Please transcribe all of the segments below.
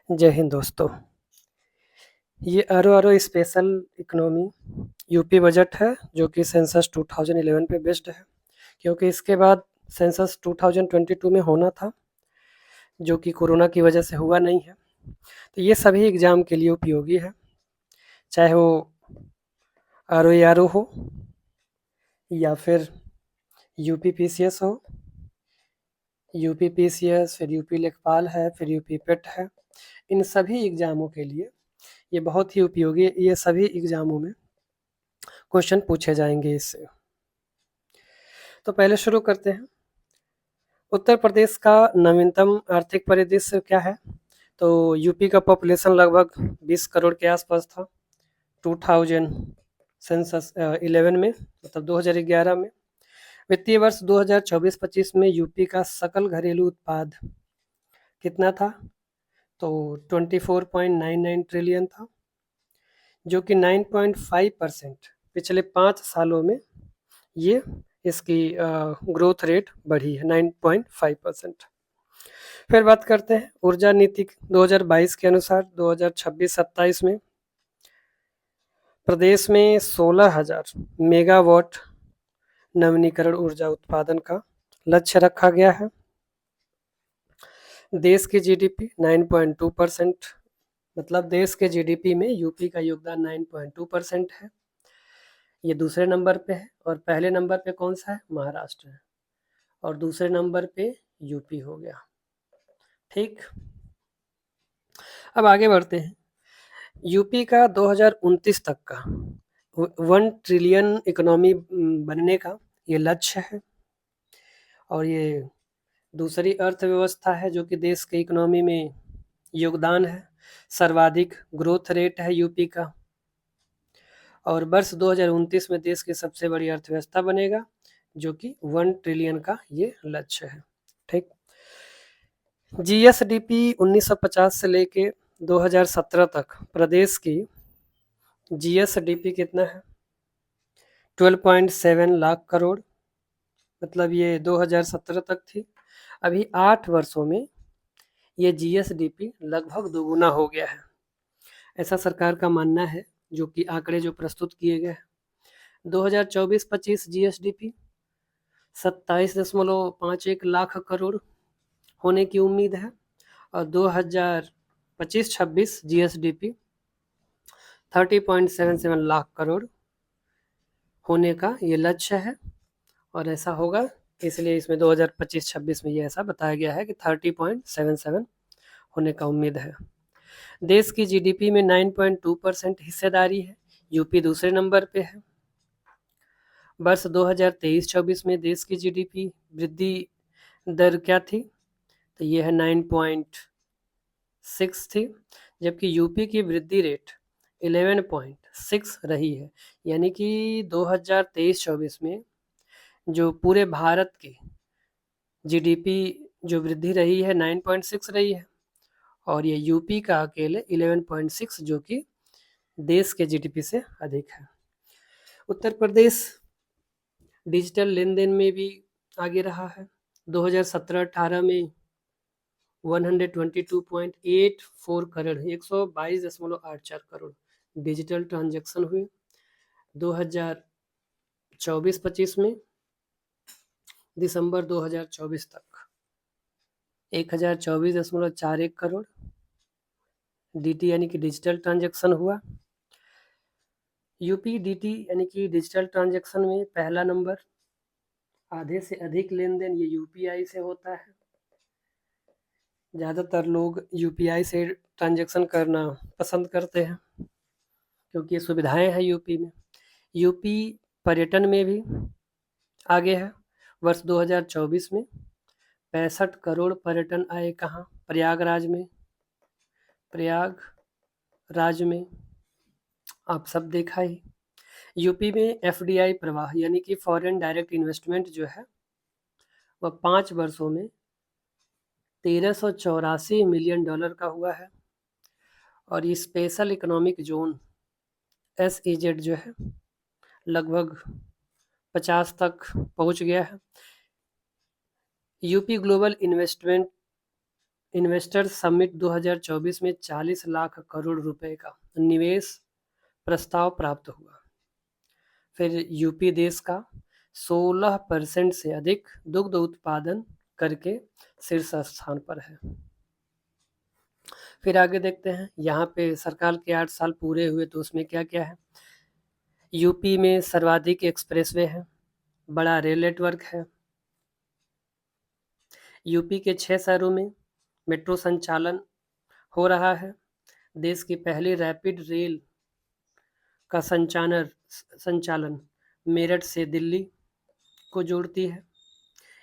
जय हिंद दोस्तों। ये are special economy UP budget है जो कि सेंसस 2011 पे बेस्ड है, क्योंकि इसके बाद सेंसस 2022 में होना था जो कि कोरोना की वजह से हुआ नहीं है। तो ये सभी एग्ज़ाम के लिए उपयोगी है, चाहे वो आर ओ हो या फिर यूपी पीसीएस हो, यूपी पीसीएस फिर यूपी लेखपाल है, फिर यूपी पेट है। इन सभी एग्ज़ामों के लिए ये बहुत ही उपयोगी, ये सभी एग्ज़ामों में क्वेश्चन पूछे जाएंगे इससे। तो पहले शुरू करते हैं। उत्तर प्रदेश का नवीनतम आर्थिक परिदृश्य क्या है? तो यूपी का पॉपुलेशन लगभग 20 करोड़ के आसपास था 2000 सेंसस 11 में, मतलब 2011 में। वित्तीय वर्ष 2024-25 में यूपी का सकल घरेलू उत्पाद कितना था? तो 24.99 ट्रिलियन था, जो कि 9.5% पिछले 5 सालों में ये इसकी ग्रोथ रेट बढ़ी है 9.5%। फिर बात करते हैं ऊर्जा नीति 2022 के अनुसार 2026-27 में प्रदेश में 16,000 मेगावाट नवीनीकरण ऊर्जा उत्पादन का लक्ष्य रखा गया है। देश की जीडीपी 9.2%, मतलब देश के जीडीपी में यूपी का योगदान 9.2% है। ये दूसरे नंबर पे है और पहले नंबर पे कौन सा है? महाराष्ट्र है, और दूसरे नंबर पे यूपी हो गया। ठीक, अब आगे बढ़ते हैं। यूपी का 2029 तक का 1 ट्रिलियन इकोनॉमी बनने का ये लक्ष्य है, और ये दूसरी अर्थव्यवस्था है जो कि देश के इकोनॉमी में योगदान है। सर्वाधिक ग्रोथ रेट है यूपी का, और वर्ष 2029 में देश की सबसे बड़ी अर्थव्यवस्था बनेगा जो कि 1 ट्रिलियन का ये लक्ष्य है। ठीक, जीएसडीपी 1950 से लेके 2017 तक प्रदेश की जीएसडीपी कितना है? 12.7 लाख करोड़, मतलब ये 2017 तक थी। अभी 8 वर्षों में ये जीएसडीपी लगभग दोगुना हो गया है, ऐसा सरकार का मानना है, जो कि आंकड़े जो प्रस्तुत किए गए हैं। 2024-25 जीएसडीपी 27.51 लाख करोड़ होने की उम्मीद है, और 2025-26 जीएसडीपी 30.77 लाख करोड़ होने का ये लक्ष्य है, और ऐसा होगा, इसलिए इसमें 2025-26 में ये ऐसा बताया गया है कि 30.77 होने का उम्मीद है। देश की जीडीपी में 9.2% हिस्सेदारी है, यूपी दूसरे नंबर पे है। वर्ष 2023-24 में देश की जीडीपी वृद्धि दर क्या थी? तो ये है 9.6 थी, जबकि यूपी की वृद्धि रेट 11.6 रही है। यानी कि 2023-24 में जो पूरे भारत की जीडीपी जो वृद्धि रही है 9.6 रही है, और ये यूपी का अकेले 11.6 जो कि देश के जीडीपी से अधिक है। उत्तर प्रदेश डिजिटल लेन देन में भी आगे रहा है। 2017-18 में 122.84 करोड़ 122.84 करोड़ डिजिटल ट्रांजैक्शन हुए। 2024-25 में दिसंबर 2024 तक 1024.41 करोड़ डीटी यानी कि डिजिटल ट्रांजैक्शन हुआ। यूपी डीटी यानी कि डिजिटल ट्रांजैक्शन में पहला नंबर, आधे से अधिक लेन देन ये यूपीआई से होता है। ज़्यादातर लोग यूपीआई से ट्रांजैक्शन करना पसंद करते हैं क्योंकि ये सुविधाएं हैं यूपी में। यूपी पर्यटन में भी आगे है। वर्ष 2024 में 65 करोड़ पर्यटन आए कहाँ? प्रयागराज में। प्रयागराज में आप सब देखा ही। यूपी में एफडीआई प्रवाह यानी कि फॉरेन डायरेक्ट इन्वेस्टमेंट जो है वह 5 वर्षों में 1384 मिलियन डॉलर का हुआ है, और ये स्पेशल इकोनॉमिक जोन SEZ जो है लगभग 50 तक पहुंच गया है। UP global investment investors summit 2024 में 40 लाख करोड़ रुपए का निवेश प्रस्ताव प्राप्त हुआ। फिर यूपी देश का 16% से अधिक दुग्ध उत्पादन करके शीर्ष स्थान पर है। फिर आगे देखते हैं, यहाँ पे सरकार के 8 साल पूरे हुए तो उसमें क्या क्या है। यूपी में सर्वाधिक एक्सप्रेसवे है, बड़ा रेल नेटवर्क है। यूपी के 6 शहरों में मेट्रो संचालन हो रहा है। देश की पहली रैपिड रेल का संचालन मेरठ से दिल्ली को जोड़ती है।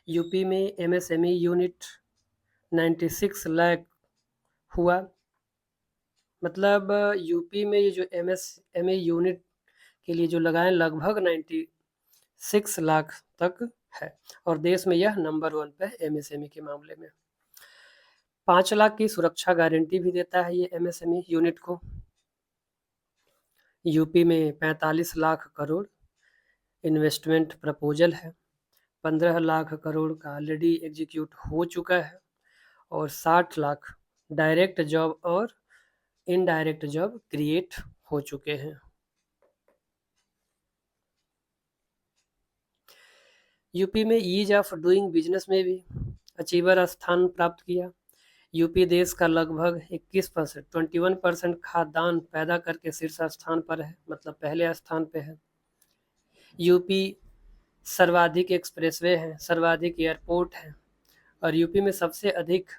यूपी में एमएसएमई यूनिट 96 लाख हुआ। मतलब यूपी में ये जो एमएसएमई यूनिट के लिए जो लगाए लगभग 96 लाख तक है और देश में यह नंबर 1 पे एमएसएमई के मामले में। 5 लाख की सुरक्षा गारंटी भी देता है ये एमएसएमई यूनिट को। यूपी में 45 लाख करोड़ इन्वेस्टमेंट प्रपोजल है। 15 लाख करोड़ का ऑलरेडी एग्जीक्यूट हो चुका है और 60 लाख डायरेक्ट जॉब और इनडायरेक्ट जॉब क्रिएट हो चुके हैं। यूपी में ईज ऑफ डूइंग बिजनेस में भी अचीवर स्थान प्राप्त किया। यूपी देश का लगभग 21% 21% खाद्यान्न पैदा करके शीर्ष स्थान पर है, मतलब पहले स्थान पे है। यूपी सर्वाधिक एक्सप्रेसवे हैं, सर्वाधिक एयरपोर्ट हैं और यूपी में सबसे अधिक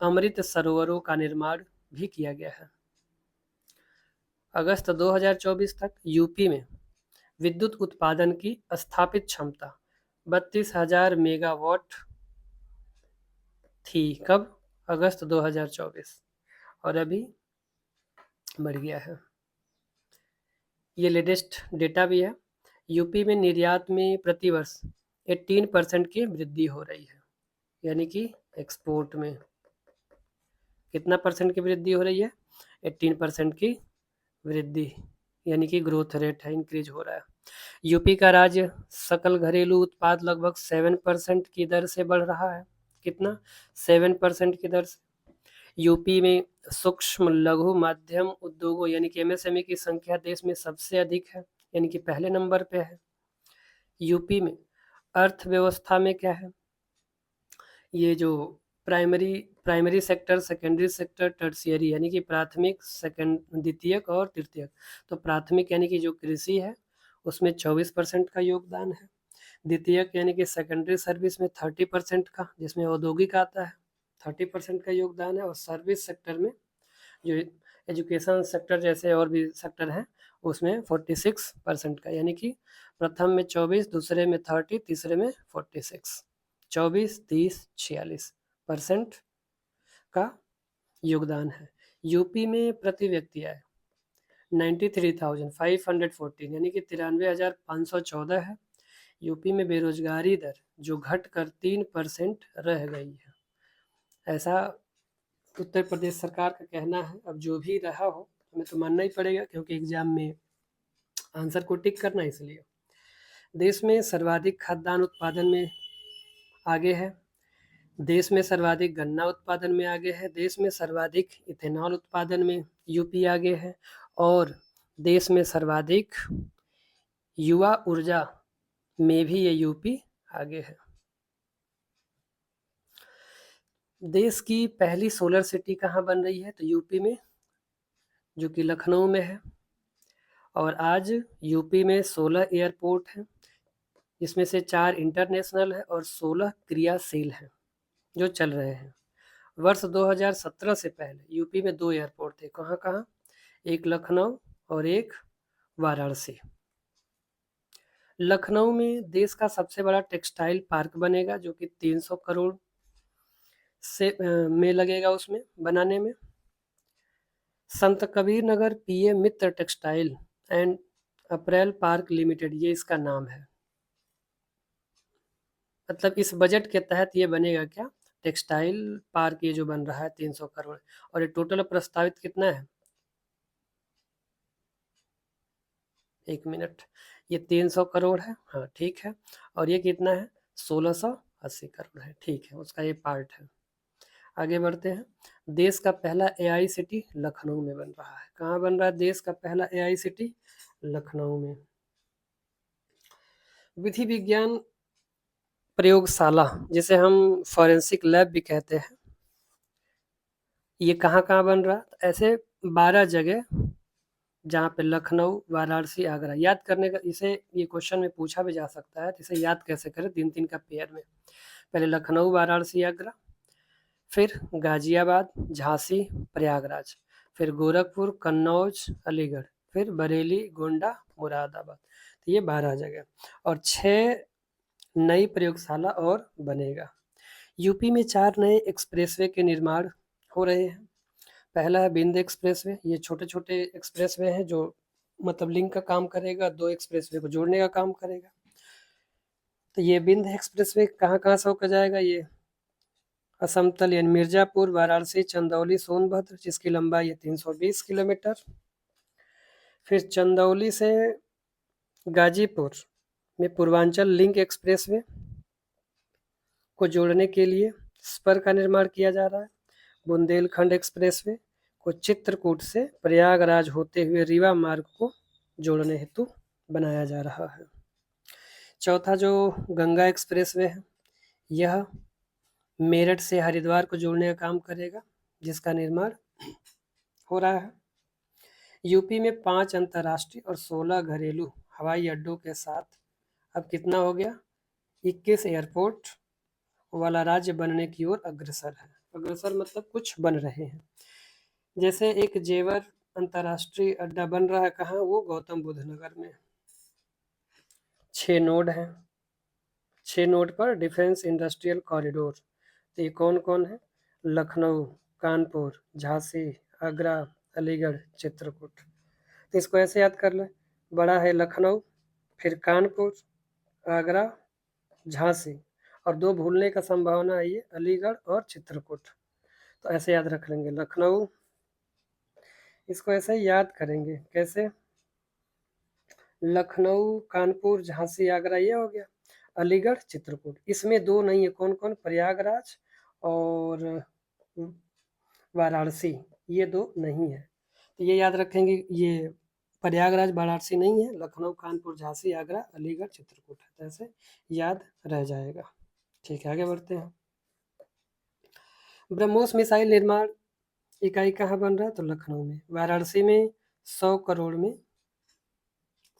अमृत सरोवरों का निर्माण भी किया गया है। अगस्त 2024 तक यूपी में विद्युत उत्पादन की स्थापित क्षमता 32,000 मेगावाट थी। कब? अगस्त 2024 और अभी बढ़ गया है। ये लेटेस्ट डेटा भी है। यूपी में निर्यात में प्रतिवर्ष 18% की वृद्धि हो रही है, यानी कि एक्सपोर्ट में कितना परसेंट की वृद्धि हो रही है? 18% की वृद्धि, यानी कि ग्रोथ रेट है, इंक्रीज हो रहा है। यूपी का राज्य सकल घरेलू उत्पाद लगभग 7% की दर से बढ़ रहा है। कितना? 7% की दर से। यूपी में सूक्ष्म लघु मध्यम उद्योगों यानी कि एमएसएमई की संख्या देश में सबसे अधिक है, यानी कि पहले नंबर पे है। यूपी में अर्थव्यवस्था में क्या है, ये जो primary sector, secondary sector, tertiary यानी कि प्राथमिक, सेकेंड, द्वितीयक और तृतीयक। तो प्राथमिक यानी कि जो कृषि है उसमें 24% का योगदान है। द्वितीयक यानी कि सेकेंडरी सर्विस में 30% का, जिसमें औद्योगिक आता है, 30% का योगदान है। और सर्विस सेक्टर में जो एजुकेशन सेक्टर जैसे और भी सेक्टर हैं उसमें 46% का, यानी कि प्रथम में 24, दूसरे में 30, तीसरे में 46, 24, 30, 46% का योगदान है। यूपी में प्रति व्यक्ति आय 93,514 यानी कि 93,514 है। यूपी में बेरोजगारी दर जो घटकर 3% रह गई है, ऐसा उत्तर प्रदेश सरकार का कहना है। अब जो भी रहा हो हमें तो मानना ही पड़ेगा, क्योंकि एग्जाम में आंसर को टिक करना, इसलिए। देश में सर्वाधिक खाद्यान्न उत्पादन में आगे है। देश में सर्वाधिक गन्ना उत्पादन में आगे है। देश में सर्वाधिक इथेनॉल उत्पादन में यूपी आगे है। और देश में सर्वाधिक युवा ऊर्जा में भी ये यूपी आगे है। देश की पहली सोलर सिटी कहाँ बन रही है? तो यूपी में, जो कि लखनऊ में है। और आज यूपी में 16 एयरपोर्ट हैं, जिसमें से 4 इंटरनेशनल है और 16 क्रियाशील हैं जो चल रहे हैं। वर्ष 2017 से पहले यूपी में 2 एयरपोर्ट थे। कहाँ कहाँ? एक लखनऊ और एक वाराणसी। लखनऊ में देश का सबसे बड़ा टेक्सटाइल पार्क बनेगा, जो कि 300 करोड़ से में लगेगा उसमें बनाने में। Sant Kabir Nagar PA Mitra textile and apparel park limited, ये इसका नाम है। मतलब इस बजट के तहत ये बनेगा क्या? टेक्सटाइल पार्क ये जो बन रहा है 300 करोड़। और ये टोटल प्रस्तावित कितना है? 1 मिनट, ये 300 करोड़ है, हाँ ठीक है। और ये कितना है? 1680 करोड़ है, ठीक है, उसका ये पार्ट है। आगे बढ़ते हैं। देश का पहला एआई सिटी लखनऊ में बन रहा है। कहाँ बन रहा है देश का पहला एआई सिटी? लखनऊ में। विधि विज्ञान प्रयोगशाला, जिसे हम फॉरेंसिक लैब भी कहते हैं, ये कहाँ कहाँ बन रहा है? ऐसे 12 जगह, जहाँ पे लखनऊ, वाराणसी, आगरा। याद करने का, इसे ये क्वेश्चन में पूछा भी जा सकता है, तो इसे याद कैसे करें 3-3 का पेयर में। पहले लखनऊ, वाराणसी, आगरा, फिर गाजियाबाद, झांसी, प्रयागराज, फिर गोरखपुर, कन्नौज, अलीगढ़, फिर बरेली, गोंडा, मुरादाबाद। तो ये 12 जगह और 6 नई प्रयोगशाला और बनेगा। यूपी में 4 नए एक्सप्रेसवे के निर्माण हो रहे हैं। पहला है बिंद एक्सप्रेसवे। ये छोटे-छोटे एक्सप्रेसवे हैं जो मतलब लिंक का काम करेगा, 2 एक्सप्रेसवे को जोड़ने का काम करेगा। तो ये बिंद एक्सप्रेसवे कहाँ-कहाँ से होकर जाएगा? ये असमतल यानी मिर्जापुर, वाराणसी, चंदौली, सोनभद्र, जिसकी लंबाई है 320 किलोमीटर। फिर चंदौली से गाजीपुर में पूर्वांचल लिंक एक्सप्रेसवे को जोड़ने के लिए स्पर का निर्माण किया जा रहा है। बुंदेलखंड एक्सप्रेसवे को चित्रकूट से प्रयागराज होते हुए रीवा मार्ग को जोड़ने हेतु बनाया जा रहा है। चौथा जो गंगा एक्सप्रेसवे है, यह मेरठ से हरिद्वार को जोड़ने का काम करेगा, जिसका निर्माण हो रहा है। यूपी में 5 अंतर्राष्ट्रीय और 16 घरेलू हवाई अड्डों के साथ अब कितना हो गया? 21 एयरपोर्ट वाला राज्य बनने की ओर अग्रसर है। अग्रसर मतलब कुछ बन रहे हैं। जैसे एक जेवर अंतर्राष्ट्रीय अड्डा बन रहा है, कहाँ? वो गौतम बुद्ध नगर में। 6 नोड हैं। 6 नोड पर डिफेंस इंडस्ट्रियल कॉरिडोर। तो ये कौन कौन है? लखनऊ, कानपुर, झांसी, आगरा, अलीगढ़, चित्रकूट। तो इसको ऐसे याद कर लें, बड़ा है लखनऊ, फिर कानपुर, आगरा, झांसी, और 2 भूलने का संभावना है, ये अलीगढ़ और चित्रकूट। तो ऐसे याद रख लेंगे लखनऊ, इसको ऐसे याद करेंगे कैसे? लखनऊ, कानपुर, झांसी, आगरा, ये हो गया। अलीगढ़, चित्रकूट, इसमें 2 नहीं है। कौन कौन? प्रयागराज और वाराणसी, ये 2 नहीं है। तो ये याद रखेंगे, ये प्रयागराज, वाराणसी नहीं है, लखनऊ, कानपुर, झांसी, आगरा, अलीगढ़, चित्रकूट है। तो ऐसे याद रह जाएगा। ठीक है, आगे बढ़ते हैं। ब्रह्मोस मिसाइल निर्माण इकाई कहाँ बन रहा है? तो लखनऊ में। वाराणसी में 100 करोड़ में,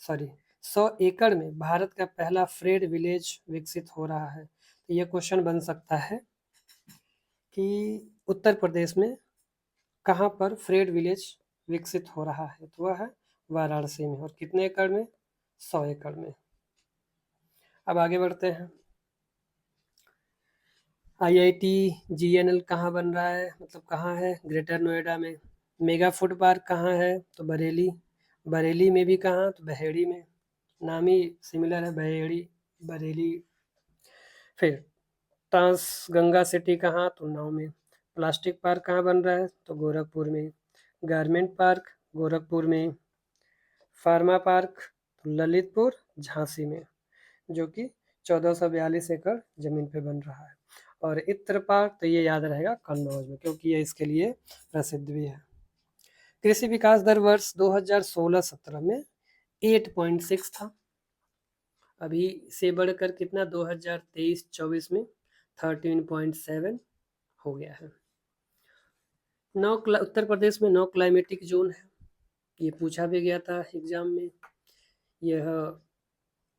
सॉरी 100 एकड़ में भारत का पहला फ्रेड विलेज विकसित हो रहा है। तो यह क्वेश्चन बन सकता है कि उत्तर प्रदेश में कहाँ पर फ्रेड विलेज विकसित हो रहा है? तो वह है वाराणसी में। और कितने एकड़ में? 100 एकड़ में। अब आगे बढ़ते हैं। आईआईटी जीएनएल कहाँ बन रहा है, मतलब कहाँ है? ग्रेटर नोएडा में। मेगा फूड पार्क कहाँ है? तो बरेली। बरेली में भी कहाँ? तो बहेड़ी में। नाम ही सिमिलर है, बहेड़ी, बरेली। फिर ट्रांस गंगा सिटी कहाँ? तो उन्नाव में। प्लास्टिक पार्क कहाँ बन रहा है? तो गोरखपुर में। गारमेंट पार्क गोरखपुर में। फार्मा पार्क ललितपुर, झांसी में, जो कि 1442 एकड़ जमीन पे बन रहा है। और इत्र पार्क, तो ये याद रहेगा कन्नौज में, क्योंकि ये इसके लिए प्रसिद्ध भी है। कृषि विकास दर वर्ष 2016-17 में 8.6 था। अभी से बढ़कर कितना? 2023-24 में 13.7 हो गया है। उत्तर प्रदेश में 9 क्लाइमेटिक जोन है। ये पूछा भी गया था एग्जाम में। यह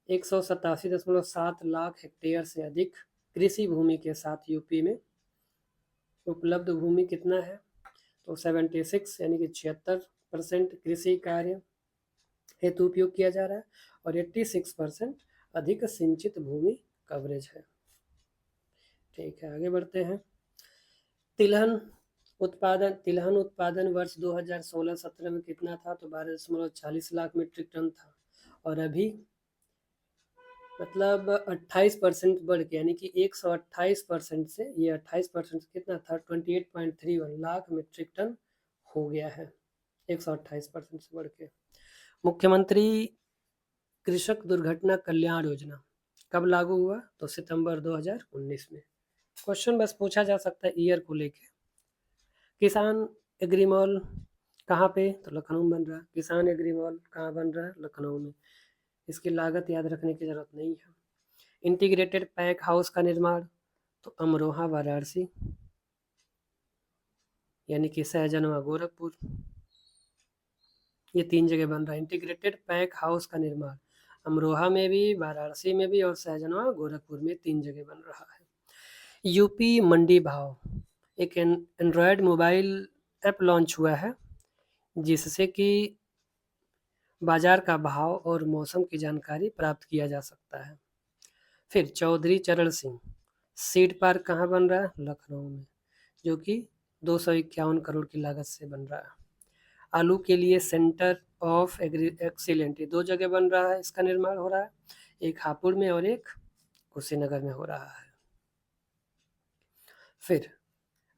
187.7 लाख हेक्टेयर से अधिक कृषि भूमि के साथ यूपी में उपलब्ध भूमि कितना है? तो 76 यानी कि 76% कृषि कार्य हेतु उपयोग किया जा रहा है और 86% अधिक सिंचित भूमि कवरेज है। ठीक है, आगे बढ़ते हैं। तिलहन उत्पादन वर्ष 2016-17 में कितना था? तो 12.40 लाख मीट्रिक टन था। और अभी मतलब 28% बढ़ के, यानी कि 128% से ये 28% कितना था? 28.31 लाख मीट्रिक टन हो गया है, 128% से बढ़ के। मुख्यमंत्री कृषक दुर्घटना कल्याण योजना कब लागू हुआ? तो सितंबर 2019 में। क्वेश्चन बस पूछा जा सकता है ईयर को लेके। किसान एग्री मॉल कहाँ पे? तो लखनऊ में बन रहा है। किसान एग्री मॉल कहाँ बन रहा है? लखनऊ में। इसकी लागत याद रखने की ज़रूरत नहीं है। इंटीग्रेटेड पैक हाउस का निर्माण, तो अमरोहा वाराणसी, यानी कि सहजनवा गोरखपुर, ये 3 जगह बन रहा है। इंटीग्रेटेड पैक हाउस का निर्माण अमरोहा में भी, वाराणसी में भी और सहजनवा गोरखपुर में 3 जगह बन रहा है। यूपी मंडी भाव, एक एंड्रॉयड मोबाइल ऐप लॉन्च हुआ है जिससे कि बाजार का भाव और मौसम की जानकारी प्राप्त किया जा सकता है। फिर चौधरी चरण सिंह सीड पार्क कहाँ बन रहा है? लखनऊ में, जो कि 251 करोड़ की लागत से बन रहा है। आलू के लिए सेंटर ऑफ एक्सीलेंट, ये 2 जगह बन रहा है, इसका निर्माण हो रहा है, एक हापुड़ में और एक कुशीनगर में हो रहा है। फिर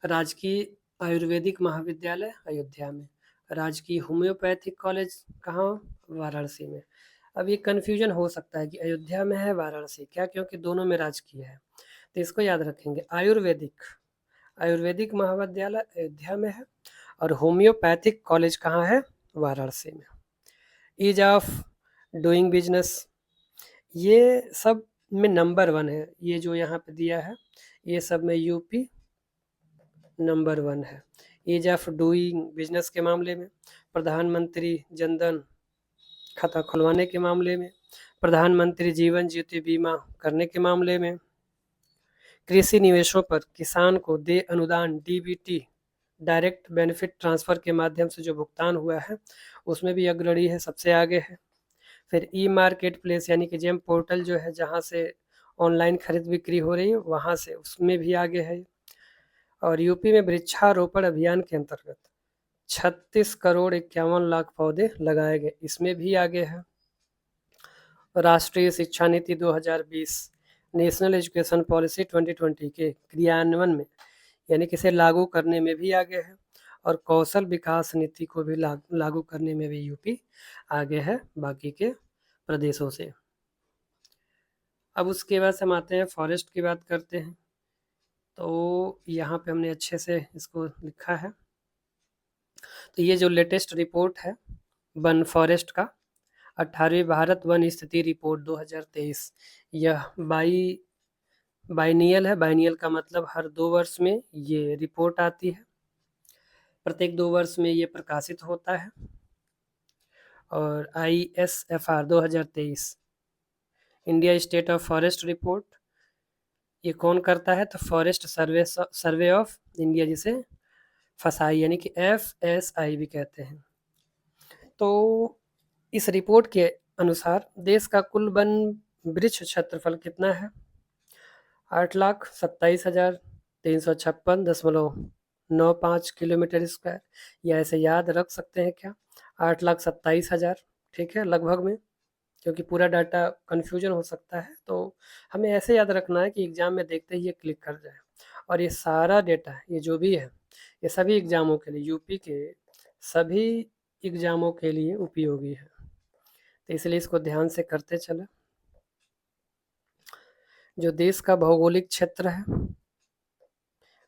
राजकीय आयुर्वेदिक महाविद्यालय अयोध्या में, राजकीय होम्योपैथिक कॉलेज कहाँ? वाराणसी में। अब ये कन्फ्यूजन हो सकता है कि अयोध्या में है वाराणसी, क्या? क्योंकि दोनों में राजकीय है, तो इसको याद रखेंगे। आयुर्वेदिक महाविद्यालय अयोध्या में है और होम्योपैथिक कॉलेज कहाँ है? वाराणसी में। ईज ऑफ डूइंग बिजनेस, ये सब में नंबर 1 है, ये जो यहाँ पे दिया है ये सब में यूपी नंबर 1 है। ईज ऑफ डूइंग बिजनेस के मामले में, प्रधानमंत्री जनधन खाता खुलवाने के मामले में, प्रधानमंत्री जीवन ज्योति बीमा करने के मामले में, कृषि निवेशों पर किसान को दे अनुदान डीबीटी डायरेक्ट बेनिफिट ट्रांसफर के माध्यम से जो भुगतान हुआ है उसमें भी अग्रणी है, सबसे आगे है। फिर ई मार्केट प्लेस यानी कि जेम पोर्टल जो है जहाँ से ऑनलाइन खरीद बिक्री हो रही है वहाँ से, उसमें भी आगे है। और यूपी में वृक्षारोपण अभियान के अंतर्गत 36 करोड़ 51 लाख पौधे लगाए गए, इसमें भी आगे है। राष्ट्रीय शिक्षा नीति 2020 नेशनल एजुकेशन पॉलिसी 2020 के क्रियान्वयन में यानी कि इसे लागू करने में भी आगे है, और कौशल विकास नीति को भी लागू करने में भी यूपी आगे है बाकी के प्रदेशों से। अब उसके बाद हम आते हैं फॉरेस्ट की बात करते हैं, तो यहाँ पे हमने अच्छे से इसको लिखा है। तो ये जो लेटेस्ट रिपोर्ट है वन फॉरेस्ट का, 18वीं भारत वन स्थिति रिपोर्ट 2023, यह बाइनियल है। बाइनियल का मतलब हर 2 वर्ष में ये रिपोर्ट आती है, प्रत्येक 2 वर्ष में ये प्रकाशित होता है। और ISFR 2023 India state of forest report, ये कौन करता है? तो फॉरेस्ट सर्वे ऑफ इंडिया, जिसे फसाई यानी कि FSI भी कहते हैं। तो इस रिपोर्ट के अनुसार देश का कुल वन वृक्ष क्षेत्रफल कितना है? 8,27,356.95 किलोमीटर स्क्वायर, या ऐसे याद रख सकते हैं क्या? 8,27,000, ठीक है, लगभग में, क्योंकि पूरा डाटा कन्फ्यूजन हो सकता है, तो हमें ऐसे याद रखना है कि एग्जाम में देखते ही ये क्लिक कर जाए। और ये सारा डेटा, ये जो भी है, ये सभी एग्जामों के लिए, यूपी के सभी एग्जामों के लिए उपयोगी है, तो इसलिए इसको ध्यान से करते चले। जो देश का भौगोलिक क्षेत्र है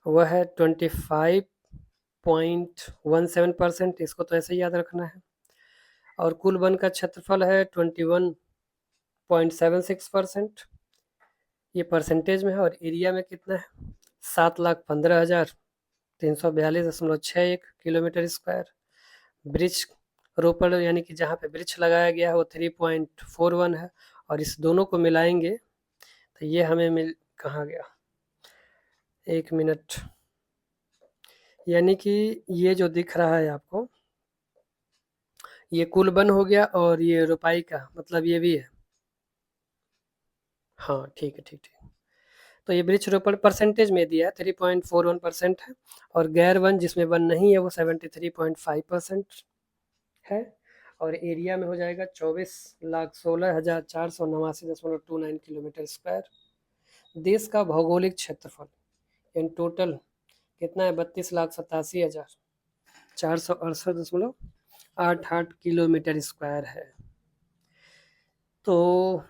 वह है 25.17%, इसको तो ऐसे ही याद रखना है। और कुल वन का क्षेत्रफल है 21.76%, ये परसेंटेज में है। और एरिया में कितना है? 7,15,342.61 किलोमीटर स्क्वायर। वृक्ष रोपण यानी कि जहाँ पे वृक्ष लगाया गया है वो 3.41 है, और इस दोनों को मिलाएंगे तो ये हमें मिल कहाँ गया, 1 मिनट, यानी कि ये जो दिख रहा है आपको, ये कुल वन हो गया, और ये रोपाई का मतलब ये भी है। हाँ ठीक है, ठीक ठीक। तो ये वृक्षरोपण परसेंटेज में दिया है 3.41% है, और गैर वन जिसमें वन नहीं है वो 73.5% है। और एरिया में हो जाएगा 24,16,489.29 किलोमीटर स्क्वायर। देश का भौगोलिक क्षेत्रफल इन टोटल कितना है? 32,87,468.88 किलोमीटर स्क्वायर है। तो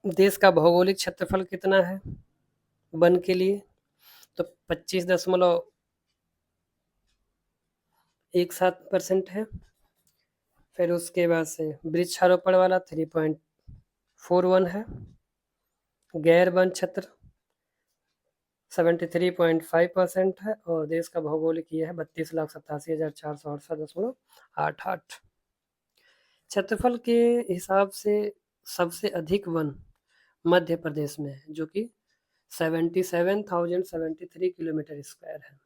देश का भौगोलिक क्षेत्रफल कितना है वन के लिए? तो 25.17% है। फिर उसके बाद से वृक्षारोपण वाला 3.41 है। गैर वन क्षेत्र 73.5% है और देश का भौगोलिक ये है 32,87,468.88। क्षेत्रफल के हिसाब से सबसे अधिक वन मध्य प्रदेश में है, जो कि 77,073 किलोमीटर स्क्वायर है।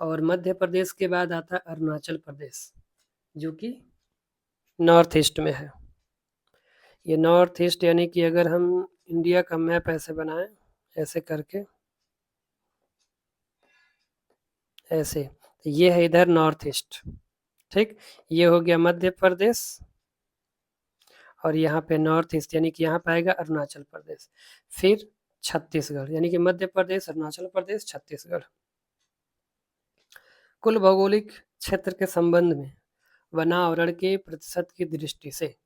और मध्य प्रदेश के बाद आता है अरुणाचल प्रदेश, जो कि नॉर्थ ईस्ट में है। ये नॉर्थ ईस्ट यानी कि अगर हम इंडिया का मैप ऐसे बनाएं, ऐसे करके, ऐसे, तो ये है इधर नॉर्थ ईस्ट। ठीक, ये हो गया मध्य प्रदेश और यहाँ पे नॉर्थ ईस्ट यानी कि यहाँ पे आएगा अरुणाचल प्रदेश। फिर छत्तीसगढ़, यानी कि मध्य प्रदेश, अरुणाचल प्रदेश, छत्तीसगढ़। कुल भौगोलिक क्षेत्र के संबंध में वनावरण के प्रतिशत की दृष्टि से,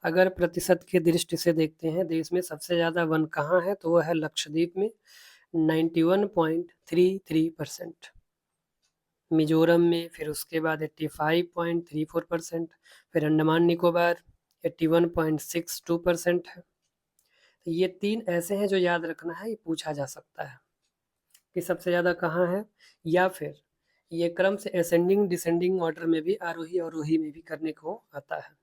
अगर प्रतिशत की दृष्टि से देखते हैं देश में सबसे ज़्यादा वन कहाँ है, तो वह है लक्षद्वीप में 91.33%, मिजोरम में फिर उसके बाद 85.34%, फिर अंडमान निकोबार 81.62% है। तो ये 3 ऐसे हैं जो याद रखना है, ये पूछा जा सकता है कि सबसे ज़्यादा कहाँ है, या फिर ये क्रम से असेंडिंग डिसेंडिंग ऑर्डर में भी, आरोही अवरोही में भी करने को आता है।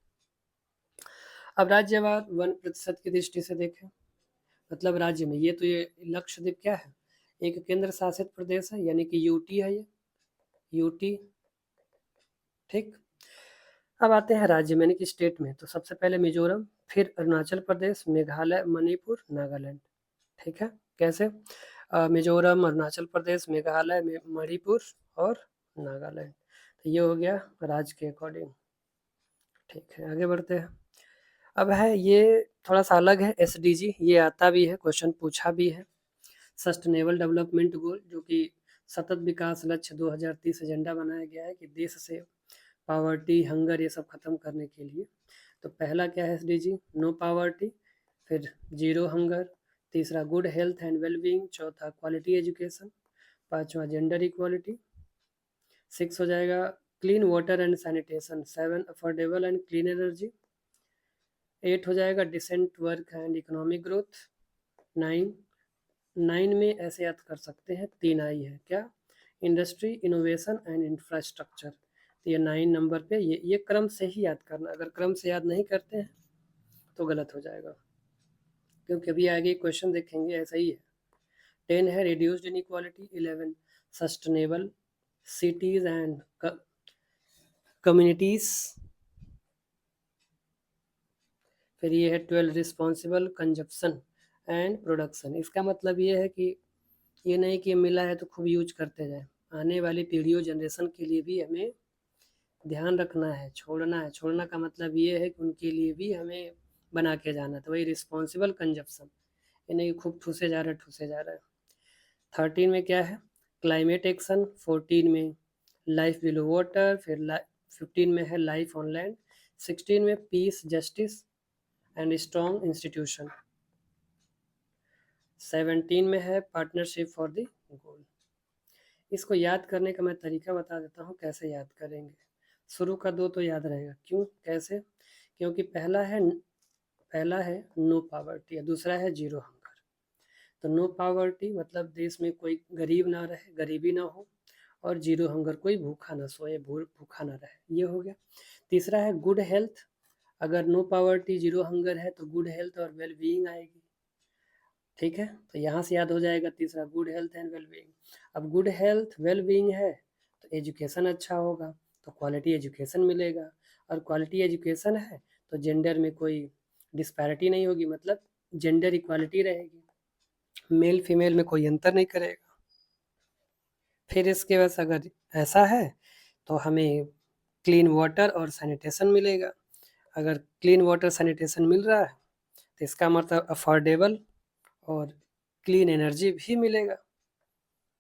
अब राज्यवार वन प्रतिशत की दृष्टि से देखें, मतलब राज्य में, ये लक्षद्वीप क्या है, एक केंद्र शासित प्रदेश है, यानी कि यूटी है, ये यूटी। ठीक, अब आते हैं राज्य में, यानी कि स्टेट में, तो सबसे पहले मिजोरम, फिर अरुणाचल प्रदेश, मेघालय, मणिपुर, नागालैंड। ठीक है, कैसे? मिजोरम, अरुणाचल प्रदेश, मेघालय, मणिपुर और नागालैंड। तो ये हो गया राज्य के अकॉर्डिंग। ठीक है, आगे बढ़ते हैं। अब है ये थोड़ा सा अलग है, एसडीजी, ये आता भी है, क्वेश्चन पूछा भी है। सस्टेनेबल डेवलपमेंट गोल, जो कि सतत विकास लक्ष्य 2030 एजेंडा बनाया गया है कि देश से पावर्टी, हंगर, ये सब खत्म करने के लिए। तो पहला क्या है एसडीजी? नो पावर्टी, फिर जीरो हंगर, तीसरा गुड हेल्थ एंड वेलबींग, चौथा क्वालिटी एजुकेशन, पांचवा जेंडर इक्वालिटी, 6 हो जाएगा clean water and sanitation, 7 affordable and clean energy, 8 हो जाएगा decent work and economic growth, 9 में ऐसे याद कर सकते हैं, 3 आई है क्या, इंडस्ट्री, इनोवेशन एंड इंफ्रास्ट्रक्चर। तो ये 9 नंबर पे, ये क्रम से ही याद करना, अगर क्रम से याद नहीं करते हैं तो गलत हो जाएगा, क्योंकि अभी आगे क्वेश्चन देखेंगे ऐसा ही है। 10 है reduced inequality, 11 sustainable cities and communities, फिर ये है 12 रिस्पॉन्सिबल कंजप्शन एंड प्रोडक्शन। इसका मतलब ये है कि ये नहीं कि मिला है तो खूब यूज करते जाए, आने वाली पीढ़ियों, जनरेशन के लिए भी हमें ध्यान रखना है, छोड़ना है। छोड़ना का मतलब ये है कि उनके लिए भी हमें बना के जाना, तो वही रिस्पॉन्सिबल कंजप्शन, ये नहीं खूब ठूसे जा रहा है, ठूसे जा रहा है। 13 में क्या है, क्लाइमेट एक्शन, 14 में लाइफ बिलो वाटर, फिर 15 में है लाइफ ऑन लैंड, 16 में peace, justice and strong institution, 17 में है पार्टनरशिप फॉर द गोल। इसको याद करने का मैं तरीका बता देता हूँ कैसे याद करेंगे। शुरू का 2 तो याद रहेगा, क्यों, कैसे? क्योंकि पहला है नो पावर्टी, दूसरा है जीरो हंगर। तो नो पावर्टी मतलब देश में कोई गरीब ना रहे, गरीबी ना हो, और जीरो हंगर कोई भूखा ना सोए, भूखा ना रहे, ये हो गया। तीसरा है गुड हेल्थ, अगर नो पावर्टी जीरो हंगर है तो गुड हेल्थ और वेल बीइंग आएगी। ठीक है, तो यहाँ से याद हो जाएगा तीसरा, good health and well being. अब गुड हेल्थ वेल बीइंग है तो एजुकेशन अच्छा होगा, तो क्वालिटी एजुकेशन मिलेगा, और क्वालिटी एजुकेशन है तो जेंडर में कोई डिस्पैरिटी नहीं होगी, मतलब जेंडर इक्वालिटी रहेगी, मेल फीमेल में कोई अंतर नहीं करेगा। फिर इसके बाद अगर ऐसा है तो हमें क्लीन वाटर और सैनिटेशन मिलेगा। अगर क्लीन वाटर सैनिटेशन मिल रहा है तो इसका मतलब अफोर्डेबल और क्लीन एनर्जी भी मिलेगा।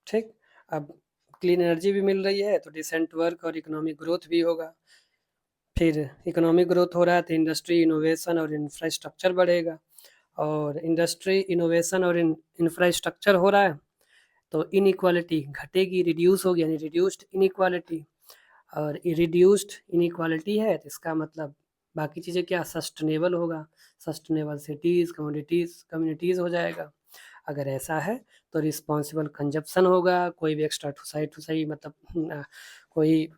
ठीक, अब क्लीन एनर्जी भी मिल रही है तो डिसेंट वर्क और इकोनॉमिक ग्रोथ भी होगा। फिर इकोनॉमिक ग्रोथ हो रहा है तो इंडस्ट्री, इनोवेशन और इंफ्रास्ट्रक्चर बढ़ेगा, और इंडस्ट्री, इनोवेशन और इंफ्रास्ट्रक्चर हो रहा है तो इनइक्वालिटी घटेगी, रिड्यूस होगी, यानी रिड्यूस्ड इनइक्वालिटी। और रिड्यूस्ड इनइक्वालिटी है तो इसका मतलब बाकी चीज़ें क्या, सस्टेनेबल होगा, सस्टेनेबल सिटीज़, कम्युनिटीज़ हो जाएगा। अगर ऐसा है तो रिस्पॉन्सिबल कंजप्शन होगा, कोई भी एक्स्ट्रा ठुसाई मतलब कोई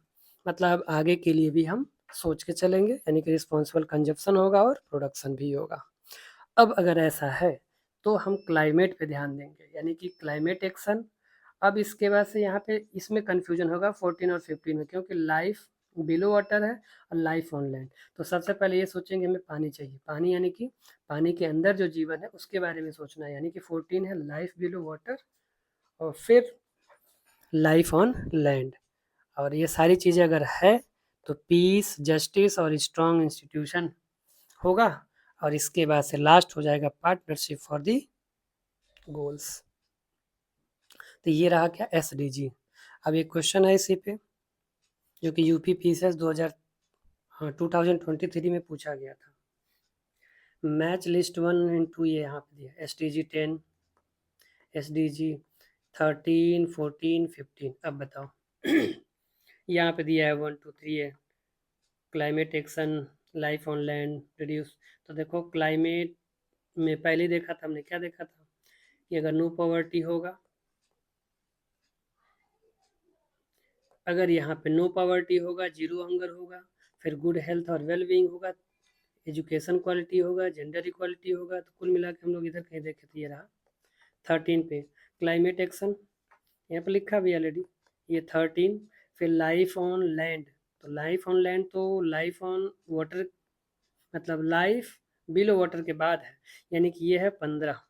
मतलब आगे के लिए भी हम सोच के चलेंगे, यानी कि रिस्पॉन्सिबल कंजप्शन होगा और प्रोडक्शन भी होगा। अब अगर ऐसा है तो हम क्लाइमेट पे ध्यान देंगे, यानी कि क्लाइमेट एक्शन। अब इसके बाद से यहाँ पे इसमें कन्फ्यूजन होगा 14 और 15 में, क्योंकि लाइफ बिलो वाटर है और लाइफ ऑन लैंड। तो सबसे पहले ये सोचेंगे हमें पानी चाहिए, पानी यानी कि पानी के अंदर जो जीवन है उसके बारे में सोचना है, यानी कि 14 है लाइफ बिलो वाटर, और फिर लाइफ ऑन लैंड। और ये सारी चीज़ें अगर है तो पीस, जस्टिस और स्ट्रॉन्ग इंस्टीट्यूशन होगा, और इसके बाद से लास्ट हो जाएगा पार्टनरशिप फॉर दी गोल्स। तो ये रहा क्या, SDG। अब एक क्वेश्चन है इसी पे जो कि यूपी पीसीएस 2023 में पूछा गया था। मैच लिस्ट 1 and 2 ये यहाँ पे दिया, SDG 10, SDG 13, 14, 15। अब बताओ यहाँ पे दिया है 1, 2, 3 है, climate action, life on land, reduce. तो देखो क्लाइमेट में पहले देखा था हमने, क्या देखा था कि अगर नो पॉवर्टी होगा, अगर यहाँ पे नो पॉवर्टी होगा, जीरो हंगर होगा, फिर गुड हेल्थ और वेल बीइंग होगा, एजुकेशन क्वालिटी होगा, जेंडर इक्वालिटी होगा, तो कुल मिला के हम लोग इधर कहीं देखे थे, ये रहा 13 पे क्लाइमेट एक्शन, यहाँ पे लिखा भी ऑलरेडी ये 13। फिर लाइफ ऑन लैंड, तो लाइफ ऑन लैंड तो लाइफ ऑन वाटर मतलब लाइफ बिलो वाटर के बाद है, यानी कि ये है 15,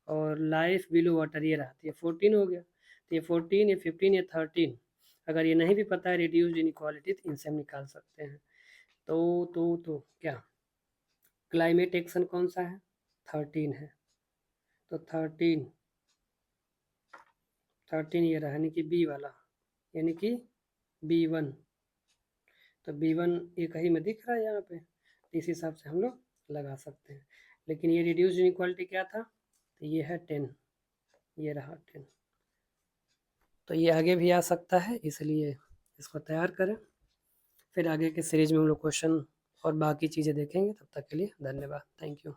और लाइफ बिलो वाटर ये रहा, तो ये 14 हो गया। तो ये 14, ये 15, ये 13। अगर ये नहीं भी पता है रिड्यूस्ड इनइक्वालिटी तो इनसे हम निकाल सकते हैं। तो क्या क्लाइमेट एक्शन कौन सा है, 13 है, तो 13 ये रहा, यानी कि बी वाला, यानी कि B1। तो B1 एक ही में दिख रहा है यहाँ पे, तो इस हिसाब से हम लोग लगा सकते हैं। लेकिन ये रिड्यूस्ड इनइक्वालिटी क्या था, तो ये है 10, ये रहा 10। तो ये आगे भी आ सकता है, इसलिए इसको तैयार करें। फिर आगे के सीरीज में हम लोग क्वेश्चन और बाकी चीज़ें देखेंगे। तब तक के लिए धन्यवाद, थैंक यू।